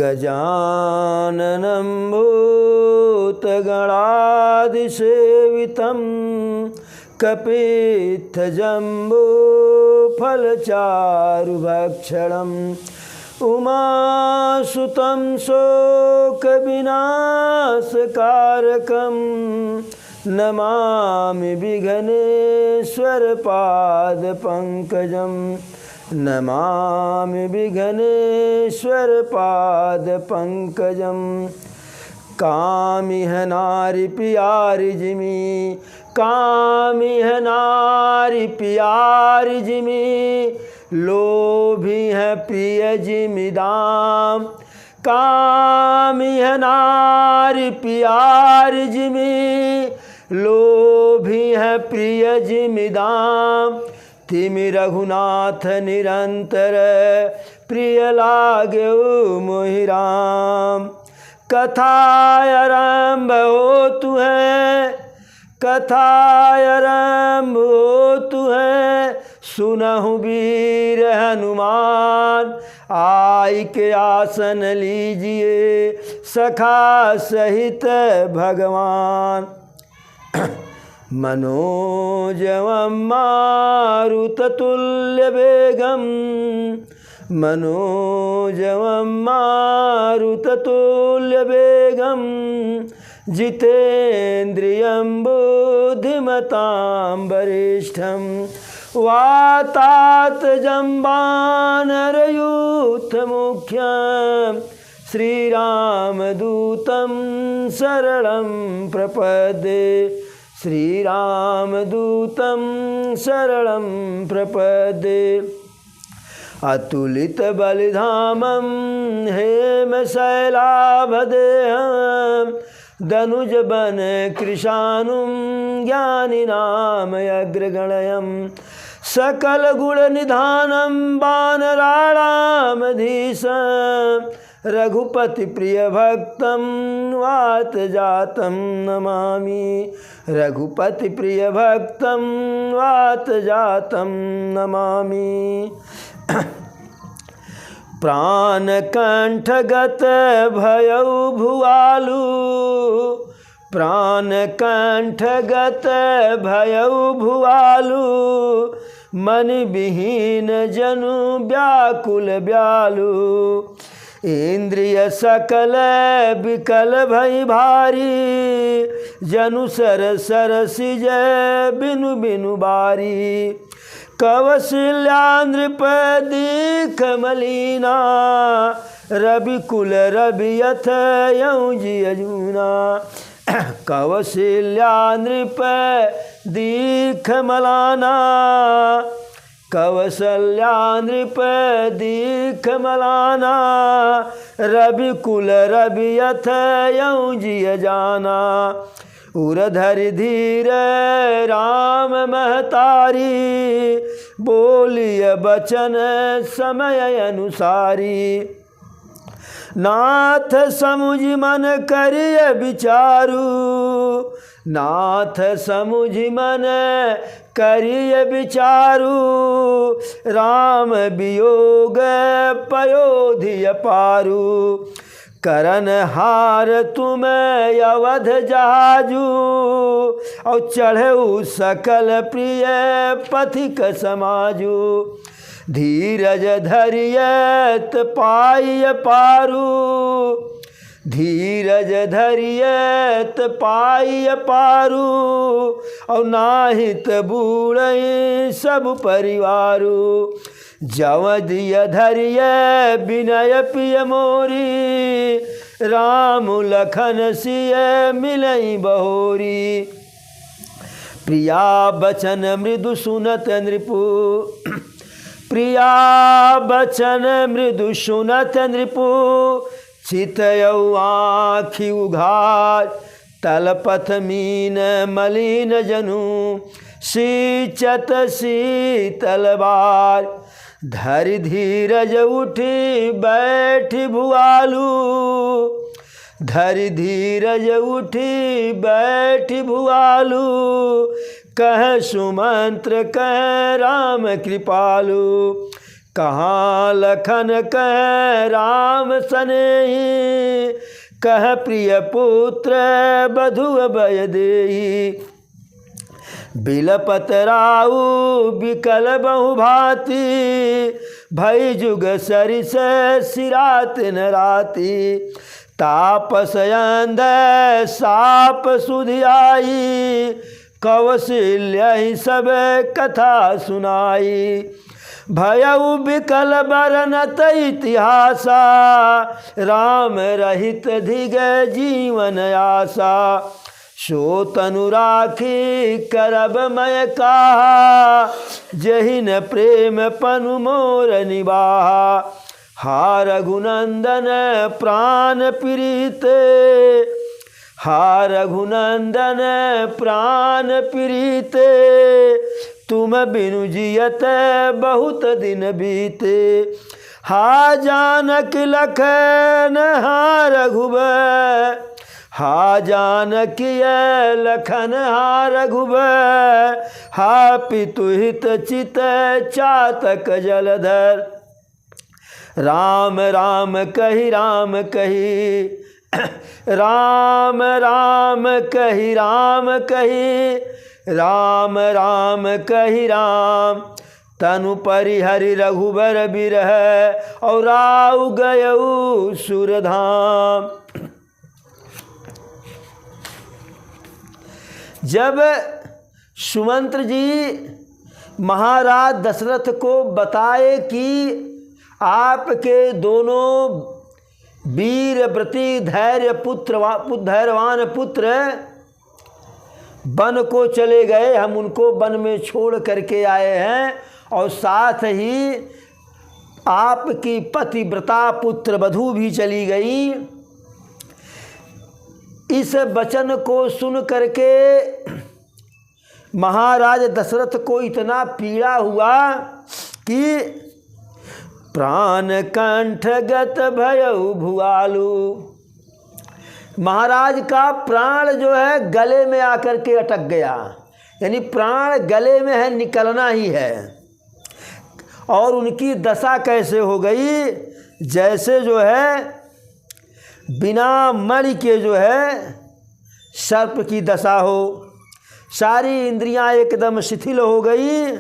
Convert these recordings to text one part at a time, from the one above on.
गजाननं भूतगणादिसेवितं कपित्थजम्बूफलचारुभक्षणम् उमासुतं शोकविनाशकारकं नमामि विघ्नेश्वरपादपङ्कजं नमामि विघ्नेश्वरपादपङ्कजं कामिह नारि प्यारी जिमी कामिह नारि प्यारी जिमी लोभी है प्रिय जिमिदाम कामिह नारि प्यारी जिमी लोभी है प्रिय जिमिदाम तिमि रघुनाथ निरंतर प्रिय लागे मोहि राम कथारंभ होतु है कथारंभ होतु है सुनहु वीर हनुमान आई के आसन लीजिए सखा सहित भगवान मनोजवं मारुततुल्यवेगं मनोजवं मारुततुल्यवेगं जितेन्द्रियं बुद्धिमतां वरिष्ठं वातात्मजं वानरयूथमुख्यं श्रीरामदूतं शरणं प्रपद्ये श्रीरामदूतं शरणं प्रपद्ये अतुलितबलिधामं हेमशैलाभदेहं दनुजबन कृशानुं ज्ञानिनामयग्रगणयं सकलगुणनिधानं वानराणामधीशं रघुपति प्रिय भक्तं वातजातं नमामि रघुपति प्रिय भक्तं वातजातं नमामि प्राणकंठगत भयउ भुआलु प्राणकंठगत भयउ भुआलु मन विहीन जनु व्याकुल ब्यालु इंद्रिय सकल विकल भई भारी जनु सर सिज बिनु बिनु बारी कवशल्या नृपति कमलीना रविकुल रवियथ यौ जियजूना कवशल्या नृपति कमलाना कवशल्या नृपति कमलाना रविकुल रवियथ यौ जिय जाना उरधरि धीर राम महतारी बोलिय बचन समय अनुसारी नाथ समुझ मन करिय विचारु नाथ समुझ मन करिय विचारु राम वियोग पयोधिय पारु करन हार तुम अवध जहाजू और चढ़ऊ सकल प्रिय पथिक समाजू धीरज धरियत पाई पारू धीरज धरियत पाई पारू और नाहित बूढ़ई सब परिवारू जवदिय धरिय विनय पिय मोरी राम लखन सिय मिलई बहोरी प्रिया बचन मृदु सुनत नृपु प्रिया बचन मृदु सुनत नृपु चितयौ आँखि उघार तलपथ मीन मलिन जनु सींचत शीतल बार धरि धीरज उठी बैठी भुआलू धरि धीरज उठी बैठी भुआलू कह सुमंत्र कह राम कृपालु कहाँ लखन कह राम सनेही, कह प्रिय पुत्र बधु अभय देही। बिलपत राऊ बिकल बहु भांति, भई जुग सरिस सिरात न राति। तापस अंध साप सुधियाई, कौशल्य ही सब कथा सुनाई। भयउ बिकल बरनत इतिहासा, राम रहित धिग जीवन आशा। सो तनु राखी करब मैं कहा, जहिन प्रेम पनु मोर निबाहा। हा रघुनंदन प्राण प्रीत, हा रघुनंदन प्राण प्रीत। तुम बिनु जियत बहुत दिन बीते। हा जानक लखन हा रघुबर, हा जानकी लखन हा रघुबर। हा पितु हित चित चातक जलधर। राम राम कहि राम कहि, राम राम कहि राम कहि। राम राम कहि राम, तनु परिहरि रघुबर बिरह। और आउ गयऊ सुरधाम। जब सुमंत्र जी महाराज दशरथ को बताए कि आपके दोनों वीर व्रती धैर्यवान पुत्र वन को चले गए, हम उनको वन में छोड़ करके आए हैं, और साथ ही आपकी पतिव्रता पुत्र वधू भी चली गई। इस वचन को सुन करके महाराज दशरथ को इतना पीड़ा हुआ कि प्राण कंठगत भयउ भुआलु। महाराज का प्राण जो है गले में आकर के अटक गया, यानी प्राण गले में है, निकलना ही है। और उनकी दशा कैसे हो गई, जैसे जो है बिना मणि के जो है सर्प की दशा हो। सारी इंद्रियां एकदम शिथिल हो गई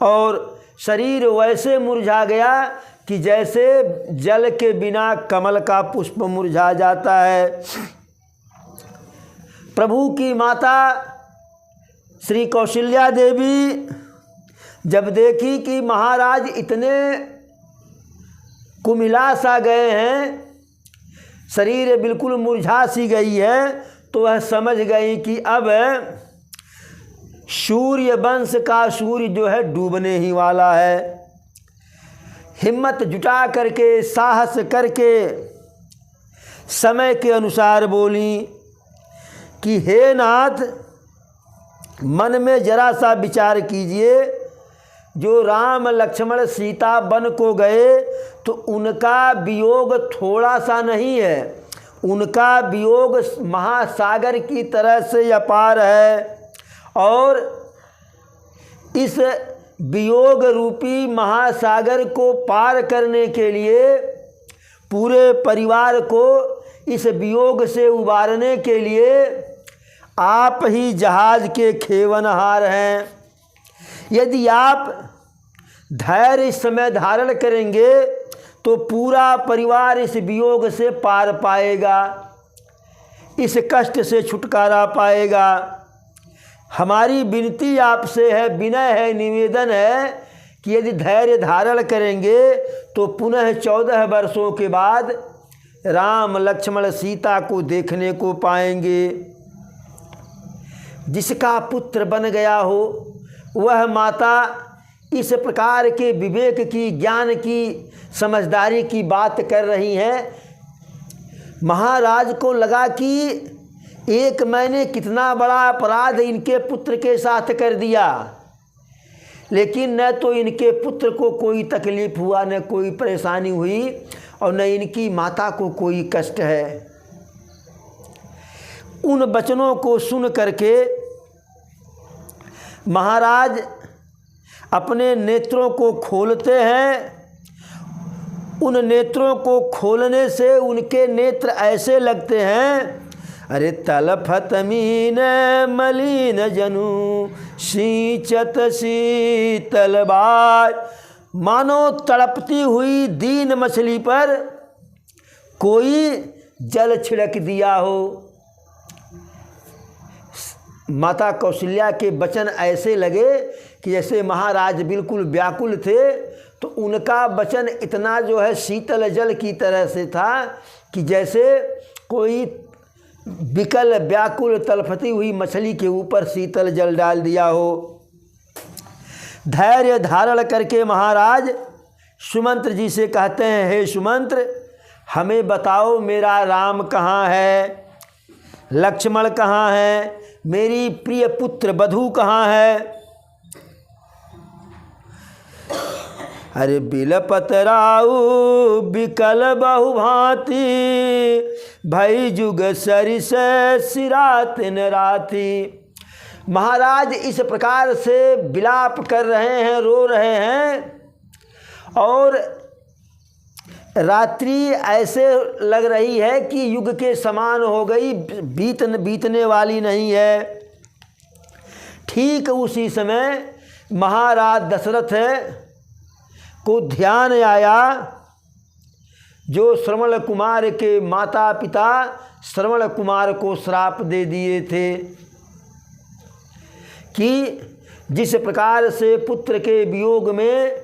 और शरीर वैसे मुरझा गया कि जैसे जल के बिना कमल का पुष्प मुरझा जाता है। प्रभु की माता श्री कौशल्या देवी जब देखी कि महाराज इतने कुमिला सा गए हैं, शरीर बिल्कुल मुरझा सी गई है, तो वह समझ गई कि अब सूर्य वंश का सूर्य जो है डूबने ही वाला है। हिम्मत जुटा करके साहस करके समय के अनुसार बोली कि हे नाथ, मन में जरा सा विचार कीजिए, जो राम लक्ष्मण सीता वन को गए तो उनका वियोग थोड़ा सा नहीं है, उनका वियोग महासागर की तरह से अपार है। और इस वियोग रूपी महासागर को पार करने के लिए, पूरे परिवार को इस वियोग से उबारने के लिए आप ही जहाज के खेवनहार हैं। यदि आप धैर्य इस समय धारण करेंगे तो पूरा परिवार इस वियोग से पार पाएगा, इस कष्ट से छुटकारा पाएगा। हमारी विनती आपसे है, विनय है, निवेदन है कि यदि धैर्य धारण करेंगे तो पुनः 14 वर्षों के बाद राम लक्ष्मण सीता को देखने को पाएंगे। जिसका पुत्र बन गया हो वह माता इस प्रकार के विवेक की, ज्ञान की, समझदारी की बात कर रही हैं। महाराज को लगा कि एक मैंने कितना बड़ा अपराध इनके पुत्र के साथ कर दिया, लेकिन न तो इनके पुत्र को कोई तकलीफ हुआ, न कोई परेशानी हुई, और न इनकी माता को कोई कष्ट है। उन वचनों को सुन करके महाराज अपने नेत्रों को खोलते हैं, उन नेत्रों को खोलने से उनके नेत्र ऐसे लगते हैं, अरे तलफत मीन मलिन जनु सींचत शीतल बाज, मानो तड़पती हुई दीन मछली पर कोई जल छिड़क दिया हो। माता कौशल्या के वचन ऐसे लगे कि जैसे महाराज बिल्कुल व्याकुल थे, तो उनका वचन इतना जो है शीतल जल की तरह से था कि जैसे कोई विकल व्याकुल तलफती हुई मछली के ऊपर शीतल जल डाल दिया हो। धैर्य धारण करके महाराज सुमंत्र जी से कहते हैं, हे सुमंत्र, हमें बताओ मेरा राम कहाँ है, लक्ष्मण कहाँ है, मेरी प्रिय पुत्र बधू कहाँ है। अरे बिलपत राऊ बिकल बहुभांति, भई जुग सरिस सिरात राती। महाराज इस प्रकार से विलाप कर रहे हैं, रो रहे हैं, और रात्रि ऐसे लग रही है कि युग के समान हो गई, बीतने वाली नहीं है। ठीक उसी समय महाराज दशरथ को ध्यान आया, जो श्रवण कुमार के माता पिता श्रवण कुमार को श्राप दे दिए थे कि जिस प्रकार से पुत्र के वियोग में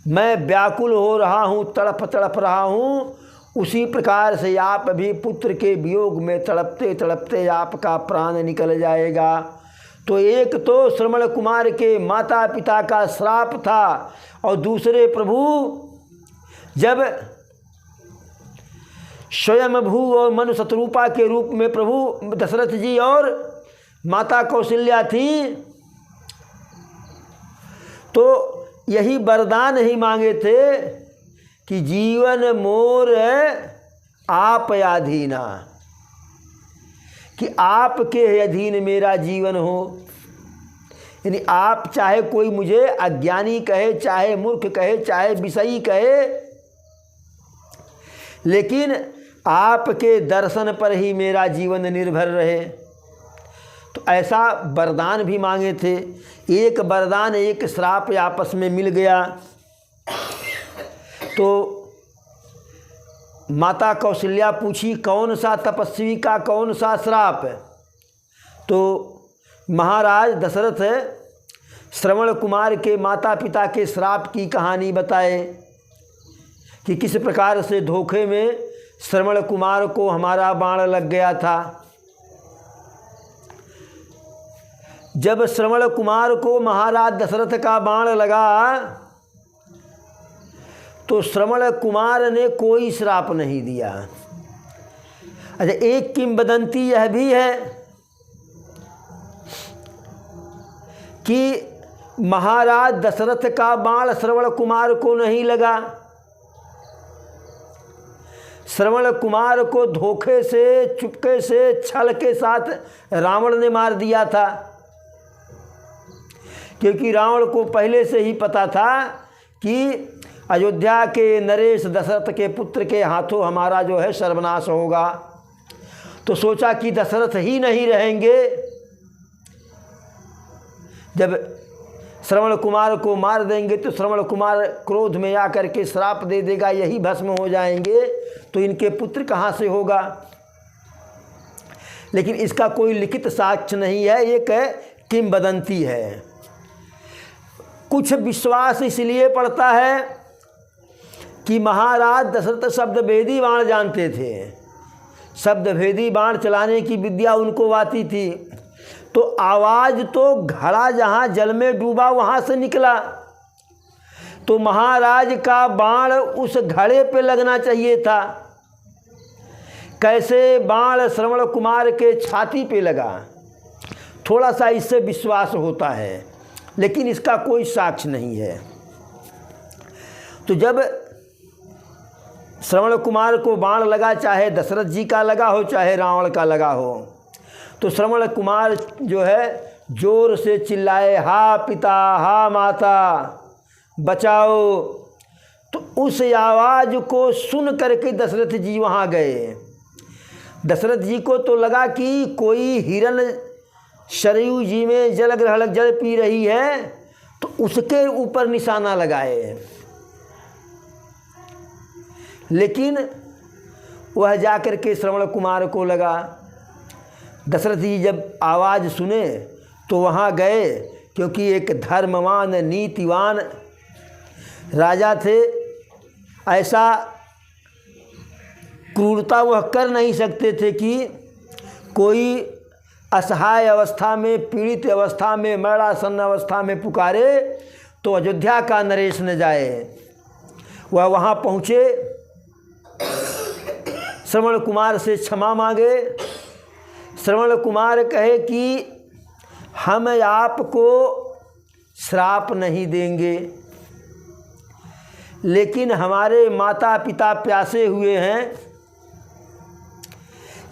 मैं व्याकुल हो रहा हूँ, तड़प तड़प रहा हूँ, उसी प्रकार से आप भी पुत्र के वियोग में तड़पते तड़पते आपका प्राण निकल जाएगा। तो एक तो श्रवण कुमार के माता पिता का श्राप था, और दूसरे प्रभु जब स्वयं भू और मनु शत्रुपा के रूप में प्रभु दशरथ जी और माता कौशल्या थी, तो यही वरदान ही मांगे थे कि जीवन मोर आप अधीना, कि आपके अधीन मेरा जीवन हो। यानी आप चाहे कोई मुझे अज्ञानी कहे, चाहे मूर्ख कहे, चाहे विषयी कहे, लेकिन आपके दर्शन पर ही मेरा जीवन निर्भर रहे। तो ऐसा वरदान भी मांगे थे। एक वरदान एक श्राप आपस में मिल गया। तो माता कौशल्या पूछी, कौन सा तपस्वी का कौन सा श्राप? तो महाराज दशरथ श्रवण कुमार के माता पिता के श्राप की कहानी बताए कि किस प्रकार से धोखे में श्रवण कुमार को हमारा बाण लग गया था। जब श्रवण कुमार को महाराज दशरथ का बाण लगा, तो श्रवण कुमार ने कोई श्राप नहीं दिया। अच्छा, एक किंवदंती यह भी है कि महाराज दशरथ का बाण श्रवण कुमार को नहीं लगा। श्रवण कुमार को धोखे से, चुपके से, छल के साथ रावण ने मार दिया था, क्योंकि रावण को पहले से ही पता था कि अयोध्या के नरेश दशरथ के पुत्र के हाथों हमारा जो है सर्वनाश होगा। तो सोचा कि दशरथ ही नहीं रहेंगे, जब श्रवण कुमार को मार देंगे तो श्रवण कुमार क्रोध में आकर के श्राप दे देगा, यही भस्म हो जाएंगे, तो इनके पुत्र कहाँ से होगा। लेकिन इसका कोई लिखित साक्ष्य नहीं है, एक किंवदंती है। कुछ विश्वास इसलिए पड़ता है कि महाराज दशरथ शब्दभेदी बाण जानते थे, शब्दभेदी बाण चलाने की विद्या उनको आती थी। तो आवाज़ तो घड़ा जहाँ जल में डूबा वहाँ से निकला, तो महाराज का बाण उस घड़े पे लगना चाहिए था। कैसे बाण श्रवण कुमार के छाती पे लगा, थोड़ा सा इससे विश्वास होता है, लेकिन इसका कोई साक्ष्य नहीं है। तो जब श्रवण कुमार को बाण लगा, चाहे दशरथ जी का लगा हो, चाहे रावण का लगा हो, तो श्रवण कुमार जो है जोर से चिल्लाए, हा पिता, हा माता, बचाओ। तो उस आवाज़ को सुन करके दशरथ जी वहाँ गए। दशरथ जी को तो लगा कि कोई हिरन सरयू जी में जल ग्रहण जल पी रही है, तो उसके ऊपर निशाना लगाए। लेकिन वह जाकर के श्रवण कुमार को लगा। दशरथ जी जब आवाज़ सुने तो वहाँ गए, क्योंकि एक धर्मवान नीतिवान राजा थे। ऐसा क्रूरता वह कर नहीं सकते थे कि कोई असहाय अवस्था में, पीड़ित अवस्था में, मरणासन्न अवस्था में पुकारे तो अयोध्या का नरेश न जाए। वह वहाँ पहुँचे, श्रवण कुमार से क्षमा मांगे। श्रवण कुमार कहे कि हम आपको श्राप नहीं देंगे, लेकिन हमारे माता पिता प्यासे हुए हैं,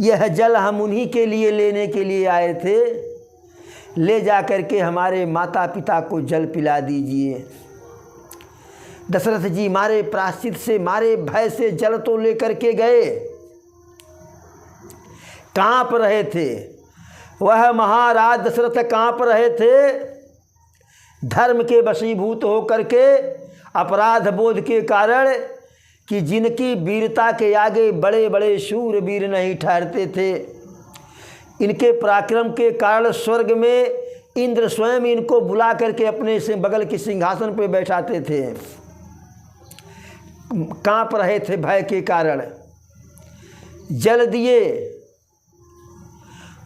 यह जल हम उन्हीं के लिए लेने के लिए आए थे, ले जा कर के हमारे माता पिता को जल पिला दीजिए। दशरथ जी मारे प्राश्चित से, मारे भय से जल तो लेकर के गए, कांप रहे थे। वह महाराज दशरथ कांप रहे थे, धर्म के वशीभूत होकर के, अपराध बोध के कारण कि जिनकी वीरता के आगे बड़े बड़े शूरवीर नहीं ठहरते थे। इनके पराक्रम के कारण स्वर्ग में इंद्र स्वयं इनको बुला करके अपने से बगल के सिंहासन पर बैठाते थे। कांप रहे थे भय के कारण। जल दिए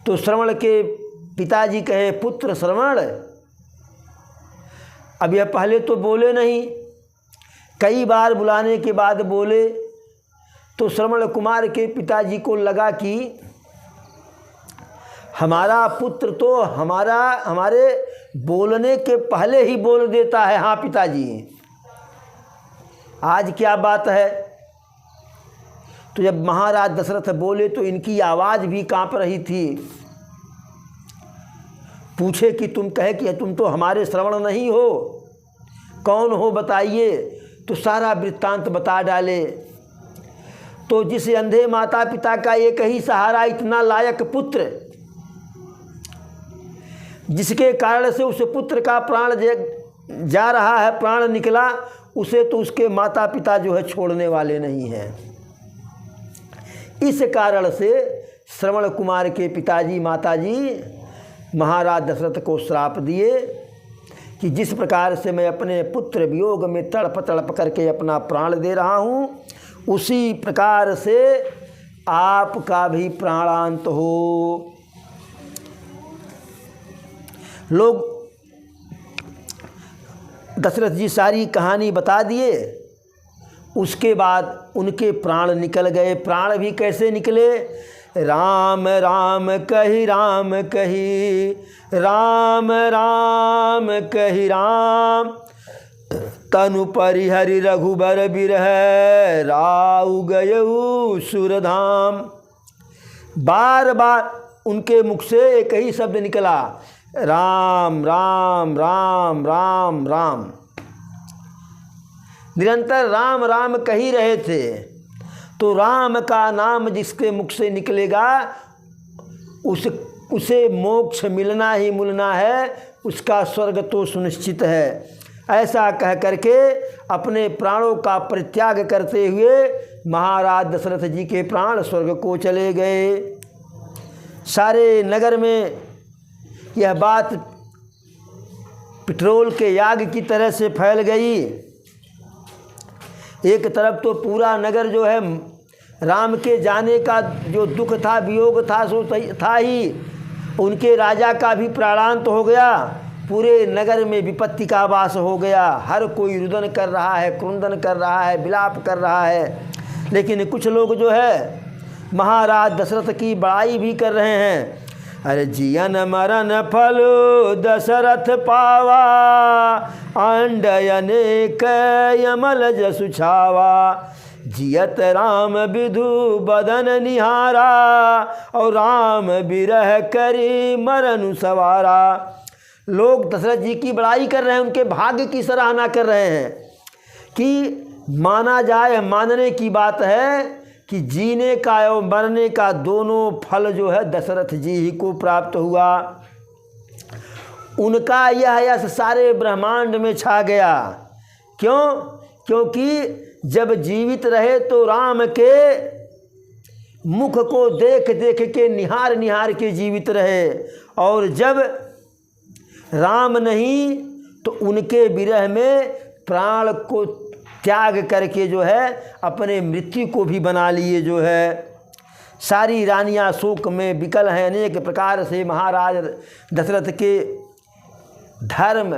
तो श्रवण के पिताजी कहे, पुत्र श्रवण, अब यह पहले तो बोले नहीं, कई बार बुलाने के बाद बोले। तो श्रवण कुमार के पिताजी को लगा कि हमारा पुत्र तो हमारे बोलने के पहले ही बोल देता है, हाँ पिताजी, आज क्या बात है। तो जब महाराज दशरथ बोले तो इनकी आवाज़ भी कांप रही थी। पूछे कि तुम कहे कि तुम तो हमारे श्रवण नहीं हो, कौन हो बताइए। तो सारा वृत्तांत बता डाले। तो जिस अंधे माता पिता का एक ही सहारा, इतना लायक पुत्र, जिसके कारण से उस पुत्र का प्राण जा रहा है, प्राण निकला, उसे तो उसके माता पिता जो है छोड़ने वाले नहीं हैं। इस कारण से श्रवण कुमार के पिताजी माताजी महाराज दशरथ को श्राप दिए कि जिस प्रकार से मैं अपने पुत्र वियोग में तड़प तड़प करके अपना प्राण दे रहा हूँ, उसी प्रकार से आपका भी प्राणांत हो। लोग दशरथ जी सारी कहानी बता दिए। उसके बाद उनके प्राण निकल गए। प्राण भी कैसे निकले? राम राम कही राम कही, राम राम कही राम, तनु परिहरि रघुबर बिरह, राउ गयऊ सुरधाम। बार बार उनके मुख से एक ही शब्द निकला, राम राम राम राम राम। निरंतर राम राम कही रहे थे। तो राम का नाम जिसके मुख से निकलेगा उसे मोक्ष मिलना ही मिलना है, उसका स्वर्ग तो सुनिश्चित है। ऐसा कह करके अपने प्राणों का परित्याग करते हुए महाराज दशरथ जी के प्राण स्वर्ग को चले गए। सारे नगर में यह बात पेट्रोल के याग की तरह से फैल गई। एक तरफ तो पूरा नगर जो है राम के जाने का जो दुख था, वियोग था, सो था ही। उनके राजा का भी प्राणांत हो गया। पूरे नगर में विपत्ति का वास हो गया। हर कोई रुदन कर रहा है, क्रुंदन कर रहा है, विलाप कर रहा है। लेकिन कुछ लोग जो है महाराज दशरथ की बड़ाई भी कर रहे हैं। अरे जियन मरण फल दशरथ पावा, अंडयने कयमल जसु छावा, जियत राम विधु बदन निहारा, और राम बिरह करी मरनु सवारा। लोग दशरथ जी की बड़ाई कर रहे हैं, उनके भाग्य की सराहना कर रहे हैं कि माना जाए, मानने की बात है कि जीने का एवं मरने का दोनों फल जो है दशरथ जी ही को प्राप्त हुआ। उनका यह यश सारे ब्रह्मांड में छा गया। क्यों? क्योंकि जब जीवित रहे तो राम के मुख को देख देख के निहार निहार के जीवित रहे, और जब राम नहीं तो उनके विरह में प्राण को त्याग करके जो है अपने मृत्यु को भी बना लिए जो है। सारी रानियां शोक में विकल हैं। अनेक प्रकार से महाराज दशरथ के धर्म,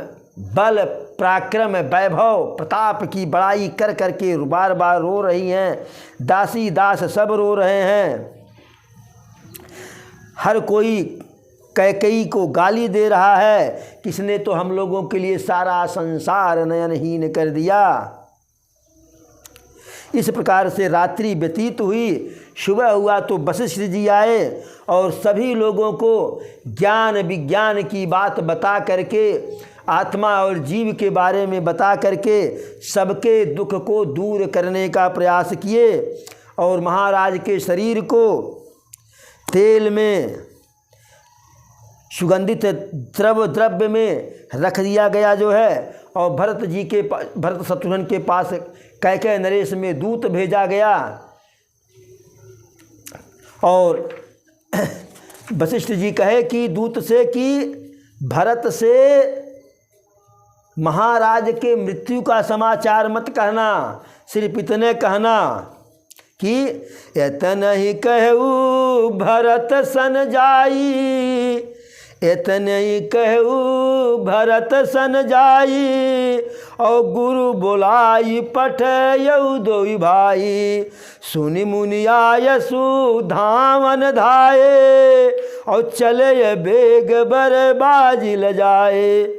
बल, पराक्रम, वैभव, प्रताप की बड़ाई कर कर के बार बार रो रही हैं। दासी दास सब रो रहे हैं। हर कोई कैकेयी को गाली दे रहा है, किसने तो हम लोगों के लिए सारा संसार नयनहीन कर दिया। इस प्रकार से रात्रि व्यतीत हुई। सुबह हुआ तो वशिष्ठ जी आए और सभी लोगों को ज्ञान विज्ञान की बात बता करके, आत्मा और जीव के बारे में बता करके सबके दुख को दूर करने का प्रयास किए, और महाराज के शरीर को तेल में, सुगंधित द्रव्य में रख दिया गया जो है, और भरत शत्रुघ्न के पास कैकेयी नरेश में दूत भेजा गया। और वशिष्ठ जी कहे कि दूत से कि भरत से महाराज के मृत्यु का समाचार मत कहना, सिर्फ इतने कहना कि एतन ही कहू भरत सन जाई, एतने ही कहू भरत सन जाई, और गुरु बोलाई पठयऊ दोई भाई, सुनि मुनि आयसु धावन धाये, और चले बेग बर बाजी ल जाए।